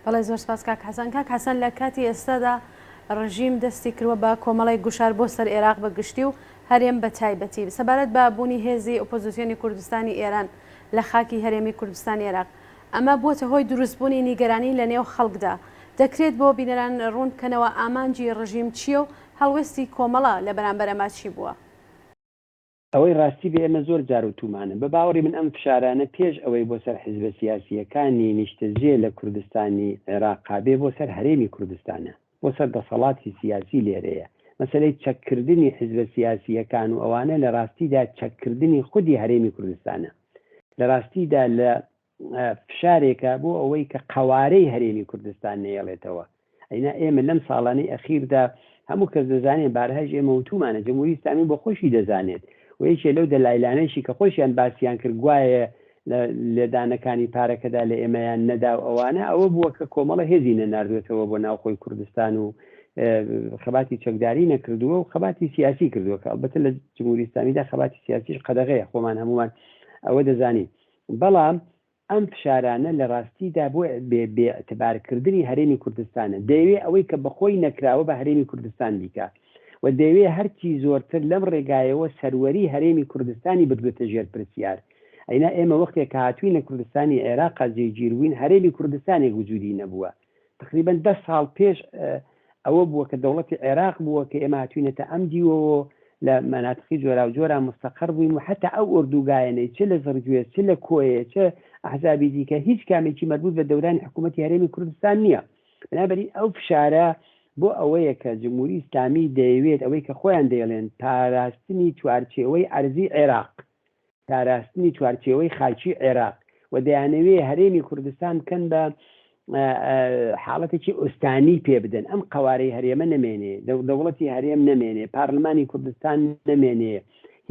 A: بەڵێ زۆر سپاس کاک حەسەن. کاک حەسەن لە کاتی ئێستادا ڕژیم دەستی کردووە بە کۆمەڵی گوشار بۆ سەر عێراق بەگشتی و هەرێم بە تایبەتی سەبارەت بە بوونی هێزی ئۆپۆزیسیۆنی کوردستانی ئێران لە خاکی هەرێمی کوردستانی عێراق ئەمە بووە هۆی دروستبوونی نیگەرانی لە نێو خەڵکدا. دەکرێت بۆ بینەران ڕوون بکەنەوە ئامانجی ڕژیم چییە و هەڵوێستی کۆمەڵە لە بەرامبەر ئەمە چی بووە؟
B: ئەوەی ڕاستی بێ ئێمە زۆر جار و تومانە بە باوەڕی من ئەم فشارانە پێش ئەوەی بۆ سەر حیزبە سیاسیەکانی نیشتەجێ لە کوردستانی عێراقا بێ بۆ سەر هەرێمی کوردستانە بۆ سەر دەسەڵاتی سیاسی لێرەیە مەسەلەی چەککردنی حیزبە سیاسیەکان و ئەوانە لە ڕاستیدا چەککردنی خودی هەرێمی کوردستانە لە ڕاستیدا لە فشارێکە بۆ ئەوەی کە قەوارەی هەرێمی کوردستان نێڵێتەوە. ئەینا ئێمە لەم ساڵانەی ئەخیردا هەموو کەس دەزانێت بارهەژ ئێمە وتومانە جمهوری ئیسلامی بۆ خۆشی دەزانێت و یەکێ لەو دەلایلانەیشی کە خۆشیان باسییان کرد گوایە لێدانەکانی پارەکەدا لە ئێمەیان نەدا و ئەوانە ئەوە بووە کە کۆمەڵە هێزی نەناردوێتەوە بۆ ناوخۆی کوردستان و خەباتی چەکداری نەکردووە و خەباتی سیاسی کردووە کە ئەلبەتە لە جمهوری ئیسلامیدا خەباتی سیاسیش قەدەغەیە خۆمان هەمومان ئەوە دەزانین. بەڵام ئەم فشارانە لە ڕاستیدا بۆ بێئتبارکردنی هەرێمی کوردستانە دەیەوێت ئەوەی کە بەخۆی نەکراوە بە هەرێمی کوردستان دیکە و دەیەوێت هەرچی زۆرتر لەم ڕێگایەوە سەروەری هەرێمی کوردستانی بردوێتە ژێر پرسیار. ئەینا ئێمە وەختێک کە هاتووینە کوردستانی عێراق جێگیربووین هەرێمی کوردستانێک وجودی نەبووە تقریبا 10 ساڵ پێش ئەوە بووە کە دەوڵەتی عێراق بووە کە ئێمە هاتووینەتە ئەم دیوەوە لە مەناتقی جۆرا و جۆرا مستەقر بووین و حتا ئەو ئۆردوگایەنەی چ لە زەرگوێ چ لە کۆیە چ ئەحزابی دیکە هیچ کامێکی مربوط بە دەورانی حکوومەتی هەرێمی کوردستان نییە. بنابەری ئەو فشارە بۆ ئەوەیە کە جمهوری ئیسلامی دەیەوێت ئەوەی کە خۆیان دەیڵێن پاراستنی چوارچێوەی ئەرزی عێراق پاراستنی چوارچێوەی خاکی عێراق و دەیانەوێ هەرێمی کوردستان بکەن بە حاڵەتێکی ئۆستانی پێ بدەن ئەم قەوارەی هەرێمە نەمێنێ دەوڵەتی هەرێم نەمێنێ پارلمانی کوردستان نەمێنێ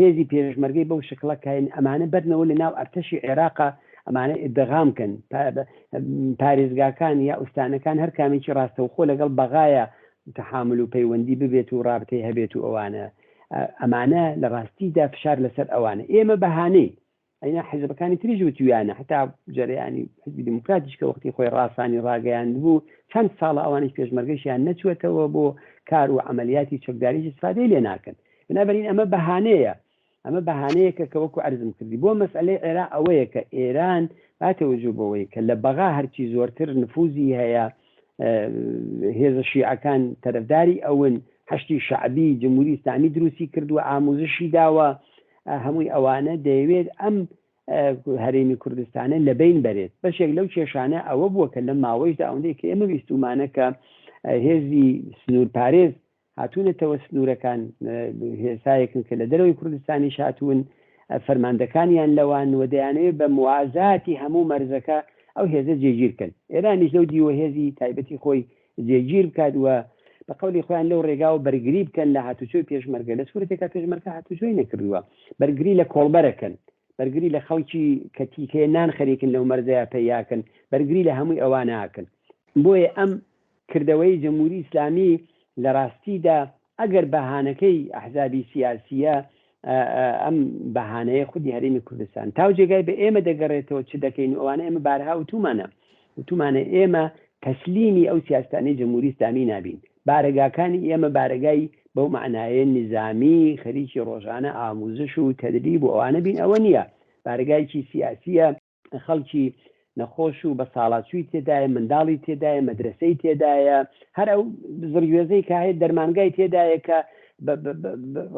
B: هێزی پێشمەرگەی بەو شکڵەکەین ئەمانە بەرنەوە لە ناو ئەرتەشی عێراقا ئەمانە ئیدغامکەن پارێزگاکان یا ئوستانەکان هەر کامێکی ڕاستەوخۆ لەگەڵ بەغایە تەحامل و پەیوەندی ببێت و ڕابطەی هەبێت و ئەوانە ئەمانە لە ڕاستیدا فشار لەسەر ئەوانە ئێمە بەهانەی ئەینا حیزبەکانی تریژ وتویانە حتا جەریانی حزبی دموکراتیش کە وەختی خۆی ڕاستانی ڕاگەیاند بوو چەند ساڵە ئەوانش پێشمەرگەیشیان نەچوێتەوە بۆ کار و عملیاتی چەکداریش استفادەی لێ ناکەن. بنابەرین ئەمە بەهانەیە ئەمە بەهانەیەکە کە وەکو عەرزم کردی بۆ مەسئلەی عێراق ئەوەیە کە ئێران باتەوەجوو بەوەی کە لە بەغا هەرچی زۆرتر نفوزی هەیە هێزە شیعەکان تەرەفداری ئەون هەشتی شعبی جمهوری ئیسلامی دروستی کردووە ئاموزشی داوە هەمووی ئەوانە دەیەوێت ئەم هەرێمی کوردستانە لەبین بەرێت بەشێک لەو کێشانە ئەوە بووە کە لە ماوەیشدا ئەوەندەی کە ئێمە بیستومانە کە هێزی سنوور پارێز هاتوونەتەوە سنوورەکان هێسایەکن کە لە دەرەوەی کوردستانی هاتوون فەرماندەکانیان لەوان و دەیانەوێت بە موازاتی هەموو مەرزەکە ئەو هێزە جێگیرکەن ئێرانیش لەو دیوە هێزی تایبەتی خۆی جێگیر بکات و بە قەولی خۆیان لەو ڕێگاوە بەرگری بکەن لە هاتوچۆی پێشمەرگە لە سوورەتێکا پێشمەرگە هاتوچۆی نەکردووە بەرگری لە کۆڵبەرەکەن بەرگری لە خەڵکی کەتیکەیە نان خەریکن لەو مەرزەیە پەیاکەن بەرگری لە هەمووی ئەوانەکەن بۆیە ئەم کردەوەی جمهوری ئیسلامی لە ڕاستیدا ئەگەر بەهانەکەی ئەحزابی سیاسیە ئەم بەهانەیە خودی هەرێمی کوردستان تاو جێگای بە ئێمە دەگەڕێتەوە چ دەکەین ئەوانە ئێمە بارها وتومانە ئێمە تەسلیمی ئەو سیاستانەی جمهوری ئیسلامی نابین بارگاکانی ئێمە بارگای بەو معنایە نظامی خەریکی ڕۆژانە ئاموزش و تەدریب و ئەوانە بین ئەوە نییە بارگایکی سیاسیە خەڵکی نەخۆش و بە ساڵاتچووی تێدایە منداڵی تێدایە مەدرسەی تێدایە هەر ئەو زڕگوێزەی کە هەیە دەرمانگای تێدایە کە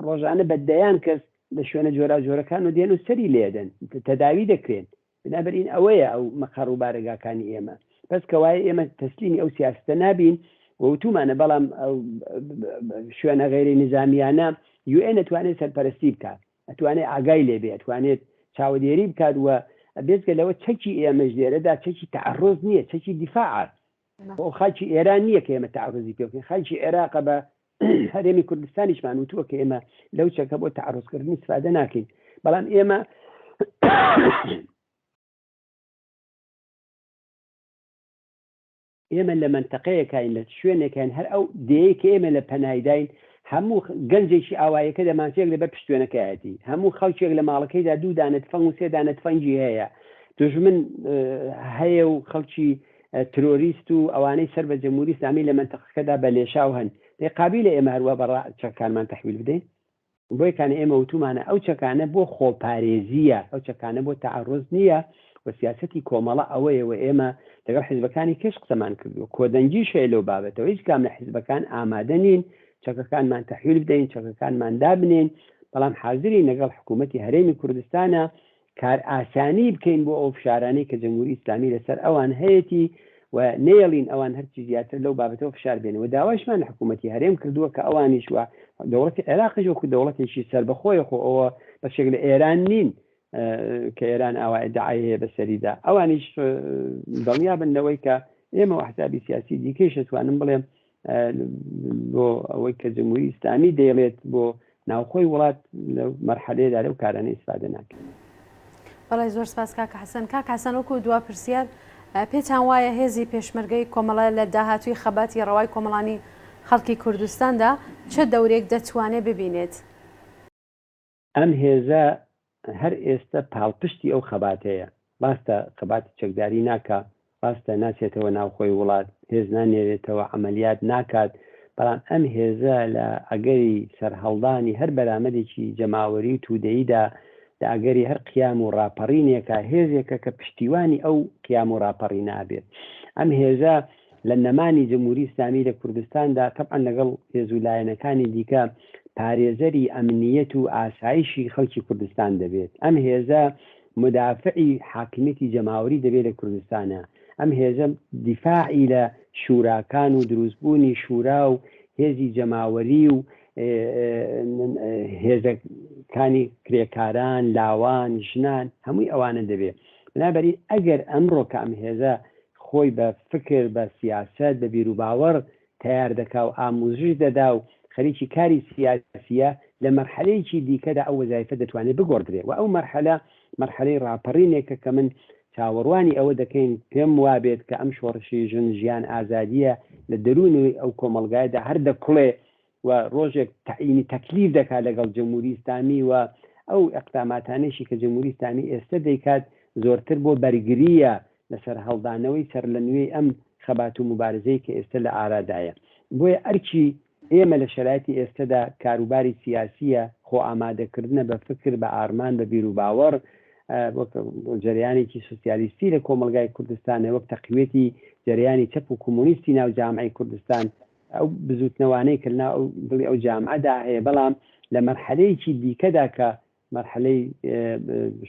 B: ڕۆژانە بەدەیان کەس لە شوێنە جۆرا جۆرەکان و دێن و سەری لێدەن تەداوی دەکرێن بنابەرین ئەوەیە ئەو مەخەڕ و بارگاکانی ئێمە بەس کەوایە ئێمە تەسلیمی ئەو سیاستە نابین وتومانە بەڵام شوێنە غێری نظامیانە UN ئەتوانێت سەرپەرستی بکات ئەتوانێت ئاگای لێبێ ئەتوانێت چاودێری بکات وە بێزگە لەوە چەکی ئێمەش لێرەدا چەکی تعرض نییە چەکی دیفاعات بۆ خاکی ئێران نییە کە ئێمە تعرضی پێ بکەین خاکی عێراق بە هەرێمی کوردستانیشمان وتووە کە ئێمە لەو چەکە بۆ تعرضکردنی استفادە ناکەین بەڵام ئێمە لە منتەقەیەکین لە شوێنێکین هەر ئەو دەیە کە ئێمە لە پەنایداین هەموو گەنجێکی ئاوایەکە دەمانچێک لەبەر پشتوێنەکەیەتی هەموو خەڵکێک لە ماڵەکەیدا 2 دانە تفەنگ و 3 دانە تفەنگی هەیە دژمن هەیە و خەڵکی ترۆریست و ئەوانەی سەر بە جەمهوری ئیسلامی لە منتەقەکەدا بە لێشاو هەن قابلە ئێمە هەروە بەڕا چەکانمان تەحویل بدەین بۆی کانە ئێمە وتومانە ئەو چەکانە بۆ خۆپارێزیە ئەو چەکانە بۆ تعڕز نییە و سیاسەتی کۆمەڵە ئەوەیە و ئێمە لەگەڵ حیزبەکانی کەش قسەمان کردو کۆدەنجی شەیە لەو بابەتەوە هیچ کام لە حیزبەکان ئامادە نین چەکەکانمان تەحویل بدەین چەکەکانمان دابنین بەڵام حاضری لەگەڵ حکوومەتی هەرێمی کوردستانە کار ئاسانی بکەین بۆ ئەو فشارانەی کە جەمهوری ئیسلامی لەسەر ئەوان هەیەی و نێڵین ئەوان هەرچی زیاتر لەو بابەتەوە فشار بێنەوە داواشمان لە حکوومەتی هەرێم کردووە کە ئەوانیش وە دەوڵەتی عێراقیش وەکو دەوڵەتێکی سەربەخۆی خۆ ئەوە بەشێک لە ئێران نین کە ئێران ئاوای داعای هەیە بەسەریدا ئەوانیش دڵنیا بن لەوەی کە ئێمە و حسابی سیاسی دیکەیش دەتوانم بڵێم بۆ ئەوەی کە جمهوری ئیسلامی دەیڵێت بۆ ناوخۆی وڵات لە مەرحەلەیەدا لەو کارانەی ئیستفادە ناکەن.
A: بەڵای زۆر سپاس کاکە حەسەن. کاکە حەسەن وەکو دوا پرسیار پێتان وایە هێزی پێشمەرگەی کۆمەڵە لە داهاتووی خەباتی ڕەوای کۆمەڵانی خەڵکی کوردستاندا چه دەورێک دەتوانێت ببینێت؟
B: ئەم هێزە هەر ئێستا پاڵپشتی ئەو خەباتەیە ڕاستە خەباتی چەکداری ناکە ڕاستە ناچێتەوە ناوخۆی وڵات هێز نانێرێتەوە عملیات ناکات بەڵام ئەم هێزە لە ئەگەری سەرهەڵدانی هەر بەرامەدێکی جەماوەری و توودەییدا لە ئەگەری هەر قیام و ڕاپەڕینێکە هێزێکە کە پشتیوانی ئەو قیام و ڕاپەڕی نابێت ئەم هێزە لە نەمانی جمهوری ئیسلامی لە کوردستاندا تەبعاً لەگەڵ هێز و لایەنەکانی دیکە پارێزەری ئەمنیەت و ئاسایشی خەڵکی کوردستان دەبێت ئەم هێزە مدافعی حاکمیەتی جەماوەری دەبێت لە کوردستانە ئەم هێزە دیفاعی لە شوراکان و دروستبوونی شورا و هێزی جەماوەری و هێزەکانی کرێکاران لاوان ژنان هەمووی ئەوانە دەبێت بنابەری ئەگەر ئەمڕۆ کە ئەم هێزە خۆی بە فکر بە سیاست بە بیر و باوەڕ تیار دەکا و ئاموزش دەدا و خەریکی کاری سیاسیە لە مەرحەلەیەکی دیکەدا ئەو وەزایفە دەتوانێت بگۆڕدرێت و ئەو مەرحەلەی ڕاپەڕینێکە کە من چاوەڕوانی ئەوە دەکەین پێم وابێت کە ئەم شۆڕشی ژن ژیان ئازادیە لە دەروونی ئەو کۆمەلگایدا هەر دەکڵێ و ڕۆژێک تعینی تەکلیف دەکات لەگەڵ جمهوری ئیسلامی و ئەو ئەقداماتانێکی کە جمهوری ئیسلامی ئێستا دەیکات زۆرتر بۆ بەرگریە لەسەر هەڵدانەوەی سەر لە نوێی ئەم خەبات و مبارزەی کە ئێستا لە ئارادایە بۆیە ئەرچی ئێمە لە شرایطی ئێستادا کاروباری سیاسیە خۆ ئامادەکردنە بە فکر بە ئارمان بە بیر و باوەڕ جریانێکی سوسیالیستی لە کۆمەلگای کوردستانە وەک تەقوێتی جریانی چەپ و کۆمۆنیستی ناو جامعەی کوردستان ئەو بزوتنەوانەی کە ناو دڵی ئەو جامعەدا هەیە بەڵام لە مەرحەلەیەکی دیکەدا کە مەرحەلەی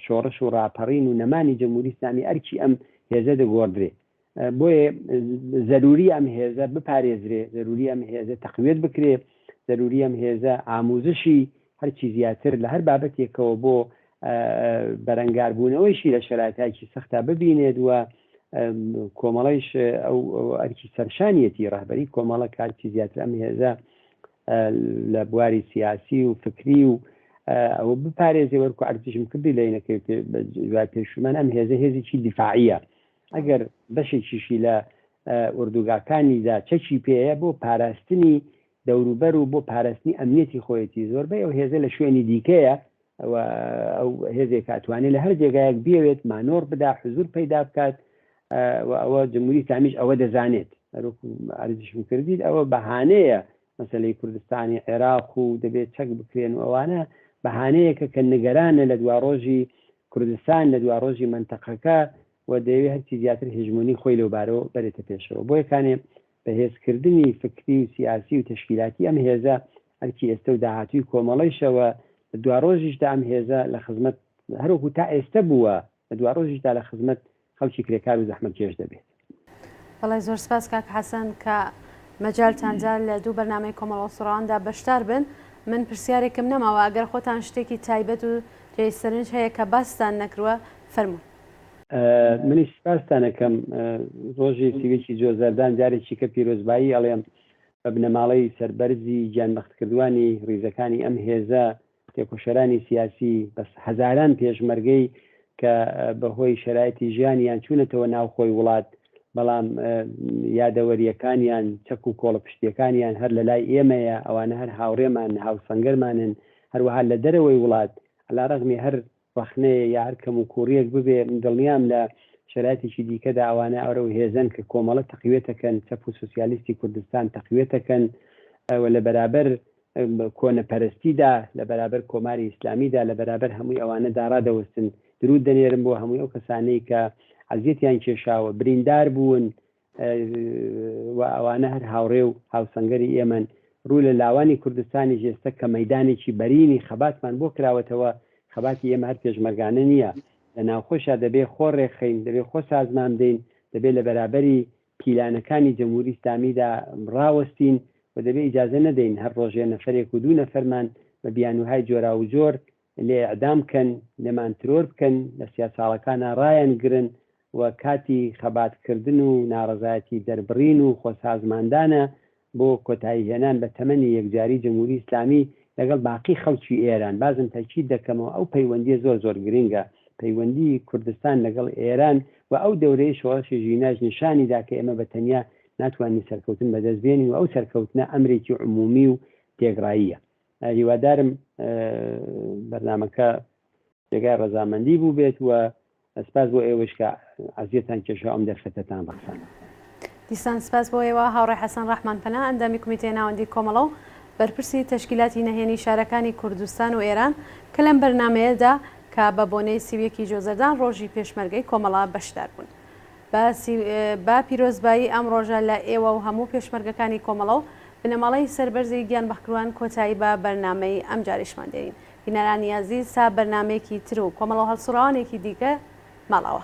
B: شۆڕش و ڕاپەڕین و نەمانی جمهوری ئیسلامی ئەرکی ئەم هێزە دەگۆڕدرێ بۆیە ضروری ئەم هێزە بپارێزرێ ضروری ئەم هێزە تەقوێت بکرێ ضروری ئەم هێزە ئاموزشی هەرچی زیاتر لە هەر بابەتێکەوە بۆ بەرەنگاربوونەوەیشی لە شرایطێکی سەختا ببینێت و کۆمەڵیش ئەو ئەرکی سەرشانیەتی ڕاهبەری کۆمەڵە کارکی زیاتر ئەم هێزە لە بواری سیاسی و فکری و ئەوە بپارێزێ وەرکو ئەرزشم کردی لەینەکەی دوای پێشومان ئەم هێزە هێزێکی دیفاعیە ئەگەر بەشێکیشی لە ئوردوگاکانیدا چەکی پێەیە بۆ پاراستنی دەوروبەر و بۆ پاراستنی ئەمنیەتی خۆیەتی زۆربەی ئەو هێزە لە شوێنی دیکەیە ئەو هێزێک کاتوانێت لە هەر جێگایەک بێوێت مانۆر بدا حزور پەیدا بکات و ئەوە جمهوری ئیسلامیش ئەوە دەزانێت ئەرزشم کردیت ئەوە بەهانەیە مەسەلەی کوردستانی عێراق و دەبێت چەک بکرێن و ئەوانە بەهانەیەکە کە نیگەرانە لە دواڕۆژی کوردستان لە دواڕۆژی منتەقەکە و دەیەوێت هەرچی زیاتر هێژمونی خۆی لەوبارەوە بەرێتە پێشەوە بۆ یەکانێ بەهێزکردنی فکری و سیاسی و تەشکیلاتی ئەم هێزە هەرکی ئێستا و داهاتووی کۆمەڵیشەوە لە دواڕۆژیشدا ئەم هێزە لە خزمەت هەروەکو تا ئێستا بووە لە دواڕۆژیشدا لە خزمەت خەڵکی کرێکار و زەحمەتکێش دەبێت.
A: بەڵێ زۆر سپاس کاکە حەسەن کە مەجالتانجا لە دوو بەرنامەی کۆمەڵە سوڕەواندا بەشدار بن. من پرسیارێکم نەماوە ئەگەر خۆتان شتێکی تایبەت و جێسەرنج هەیە کە باستان نەکردووە فەرموون.
B: منی سپاسانەکەم ڕۆژی سیوێکی جۆزەردان جارێکی کە پیرۆزبایی ئەڵێم بە بنەماڵەی سەربەرزی گیانبەختکردوانی ڕیزەکانی ئەم هێزە تێکۆشەرانی سیاسی بەس هەزاران پێشمەرگەی کە بەهۆی شرایطی ژیانیان چوونەتەوە ناوخۆی وڵات بەڵام یادەوەریەکانیان چەک و کۆڵە پشتیەکانیان هەر لە لای ئێمەیە ئەوانە هەر هاوڕێمان هاوسەنگەرمانن هەروەها لە دەرەوەی وڵات ئەلاڕەغمی هەر ڕەخنەیە یا هەر کەم و کوڕیەک ببێ دڵنیام لە شرایطێکی دیکەدا ئەوانە ئەوە هێزن کە کۆمەڵە تەقوێتەکەن چەپ و سوسیالیستی کوردستان تەقوێتەکەن لە بەرابەر کۆنەپەرستیدا لە بەرابەر کۆماری ئیسلامیدا لە بەرابەر هەمووی ئەوانەدا ڕادەوەستن درود دەنێرم بۆ هەمووی ئەو کەسانەی کە عەزیەتیان کێشاوە بریندار بوون و ئەوانە هەر هاوڕێ و هاوسەنگەری ئێمەن ڕوو لە لاوانی کوردستانی ژێستە کە مەیدانێکی بەرینی خەباتمان بۆ کراوەتەوە خەباتی ئێمە هەر پێشمەرگانە نییە لە ناوخۆشە دەبێ خۆڕێخین دەبێ خۆ سازمان بدەین دەبێت لە بەرابەری پیلانەکانی جەمهوری ئیسلامیدا ڕاوەستین و دەبێت ئیجازە نەدەین هەر ڕۆژێ نەفرێک و دوو نەفەرمان بە بیانوهای جۆرا و جۆر لێ ئەعدام بکەن لێمان ترۆر بکەن لە سیاساڵەکانە ڕایان گرن و کاتی خەباتکردن و ناڕەزایەتی دەربڕین و خۆسازماندانە بۆ کۆتایی هێنان بە تەمەنی یەکجاری جەمهوری ئیسلامی لەگەڵ باقی خەڵکی ئێران بازم تاکید دەکەمەوە ئەو پەیوەندیە زۆر گرنگە پەیوەندی کوردستان لەگەڵ ئێران و ئەو دەورەی شۆڕشی ژیناش نیشانیدا کە ئێمە بەتەنیا ناتوانین سەرکەوتن بەدەستبێنین و ئەو سەرکەوتنە ئەمرێکی عمومی و تێگڕاییە هیوادارم بەرنامەکە جێگای ڕەزامەندی بوو بێت و سپاس بۆ ئێوەش کە عەزیەتان کێشا ئەم دەرفەتەتان بەخسان
A: دیسان سپاس بۆ ئێوە هاوڕێ حەسەن ڕەحمانپەنا ئەندامی کۆمیتەی ناوەندی کۆمەڵە و بەرپرسی تەشکیلاتی نەهێنی شارەکانی کوردستان و ئێران کە لەم بەرنمەیەدا کە بە بۆنەی سیویەکی جۆزەردان ڕۆژی پێشمەرگەی کۆمەڵە بەشدار بوون با پیرۆزبایی ئەم ڕۆژە لە ئێوە و هەموو پێشمەرگەکانی کۆمەڵە و بنەماڵەی سەربەرزی گیان بەخکروان کۆتایی بە بەرنمەی ئەم جاریشمان دێنین بینەرانی عەزیز تا بەرنمەیەکی تر و کۆمەڵە هەڵسوڕاوانێکی دیکە ماڵەوە